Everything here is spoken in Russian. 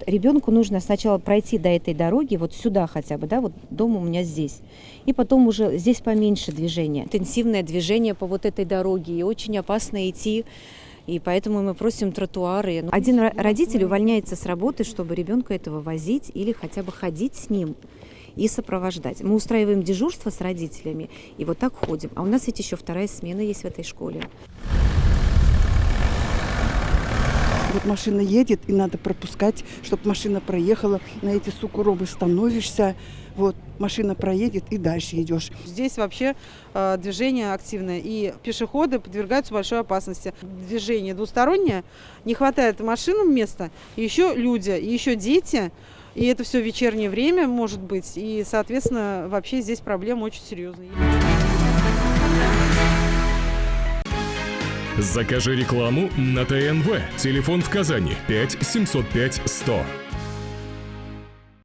Ребенку нужно сначала пройти до этой дороги, вот сюда хотя бы, да, вот дом у меня здесь. И потом уже здесь поменьше движения. Интенсивное движение по вот этой дороге, и очень опасно идти. И поэтому мы просим тротуары. Один родитель увольняется с работы, чтобы ребенка этого возить или хотя бы ходить с ним и сопровождать. Мы устраиваем дежурство с родителями и вот так ходим. А у нас ведь еще вторая смена есть в этой школе. Вот машина едет, и надо пропускать, чтобы машина проехала. На эти сугробы становишься, вот машина проедет, и дальше идешь. Здесь вообще движение активное, и пешеходы подвергаются большой опасности. Движение двустороннее, не хватает машинам места, и еще люди, и еще дети. И это все в вечернее время может быть, и, соответственно, вообще здесь проблема очень серьезная. Закажи рекламу на ТНВ. Телефон в Казани 5 705 100.